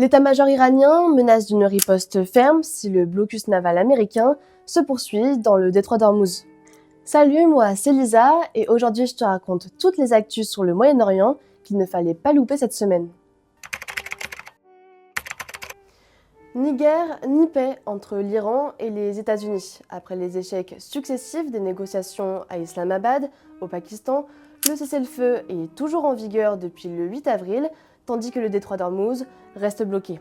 L'état-major iranien menace d'une riposte ferme si le blocus naval américain se poursuit dans le détroit d'Ormuz. Salut, moi c'est Lisa et aujourd'hui je te raconte toutes les actus sur le Moyen-Orient qu'il ne fallait pas louper cette semaine. Ni guerre ni paix entre l'Iran et les États-Unis. Après les échecs successifs des négociations à Islamabad, au Pakistan, le cessez-le-feu est toujours en vigueur depuis le 8 avril, tandis que le détroit d'Ormuz reste bloqué.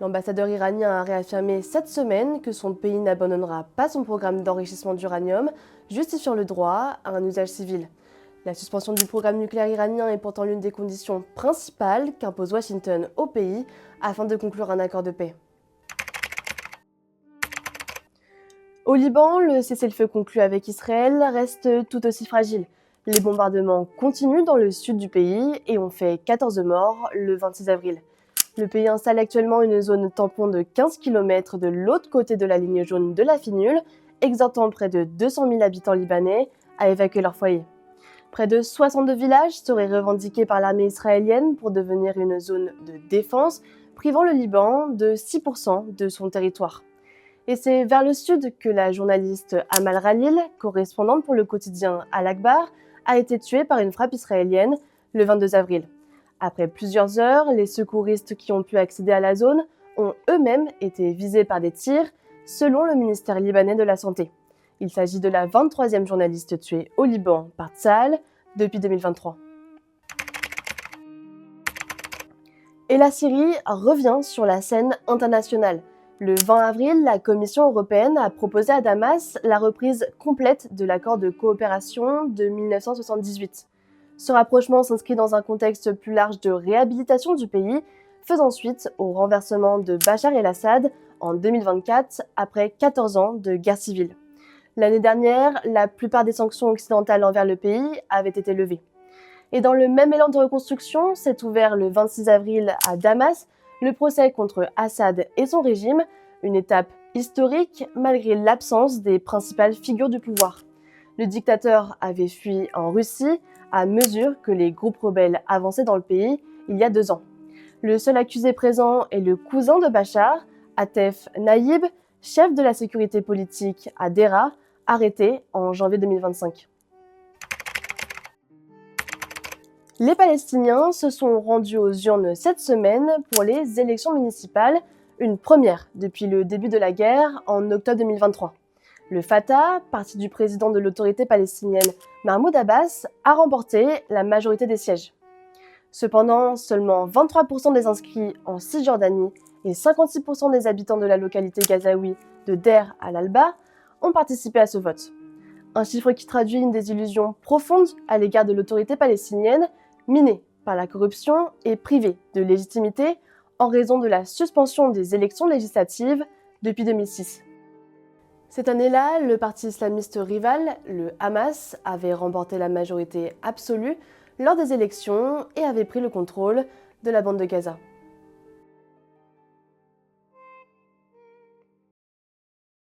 L'ambassadeur iranien a réaffirmé cette semaine que son pays n'abandonnera pas son programme d'enrichissement d'uranium, justifiant le droit à un usage civil. La suspension du programme nucléaire iranien est pourtant l'une des conditions principales qu'impose Washington au pays afin de conclure un accord de paix. Au Liban, le cessez-le-feu conclu avec Israël reste tout aussi fragile. Les bombardements continuent dans le sud du pays et ont fait 14 morts le 26 avril. Le pays installe actuellement une zone tampon de 15 km de l'autre côté de la ligne jaune de la Finule, exhortant près de 200 000 habitants libanais à évacuer leur foyer. Près de 62 villages seraient revendiqués par l'armée israélienne pour devenir une zone de défense, privant le Liban de 6% de son territoire. Et c'est vers le sud que la journaliste Amal Khalil, correspondante pour le quotidien Al-Akhbar, a été tuée par une frappe israélienne le 22 avril. Après plusieurs heures, les secouristes qui ont pu accéder à la zone ont eux-mêmes été visés par des tirs, selon le ministère libanais de la Santé. Il s'agit de la 23e journaliste tuée au Liban par Tsahal depuis 2023. Et la Syrie revient sur la scène internationale. Le 20 avril, la Commission européenne a proposé à Damas la reprise complète de l'accord de coopération de 1978. Ce rapprochement s'inscrit dans un contexte plus large de réhabilitation du pays, faisant suite au renversement de Bachar el-Assad en 2024 après 14 ans de guerre civile. L'année dernière, la plupart des sanctions occidentales envers le pays avaient été levées. Et dans le même élan de reconstruction, s'est ouvert le 26 avril à Damas le procès contre Assad et son régime, une étape historique malgré l'absence des principales figures du pouvoir. Le dictateur avait fui en Russie à mesure que les groupes rebelles avançaient dans le pays il y a 2 ans. Le seul accusé présent est le cousin de Bachar, Atef Naïb, chef de la sécurité politique à Deraa, arrêté en janvier 2025. Les Palestiniens se sont rendus aux urnes cette semaine pour les élections municipales, une première depuis le début de la guerre en octobre 2023. Le Fatah, parti du président de l'autorité palestinienne Mahmoud Abbas, a remporté la majorité des sièges. Cependant, seulement 23% des inscrits en Cisjordanie et 56% des habitants de la localité gazaoui de Deir al-Alba ont participé à ce vote. Un chiffre qui traduit une désillusion profonde à l'égard de l'autorité palestinienne, minée par la corruption et privée de légitimité en raison de la suspension des élections législatives depuis 2006. Cette année-là, le parti islamiste rival, le Hamas, avait remporté la majorité absolue lors des élections et avait pris le contrôle de la bande de Gaza.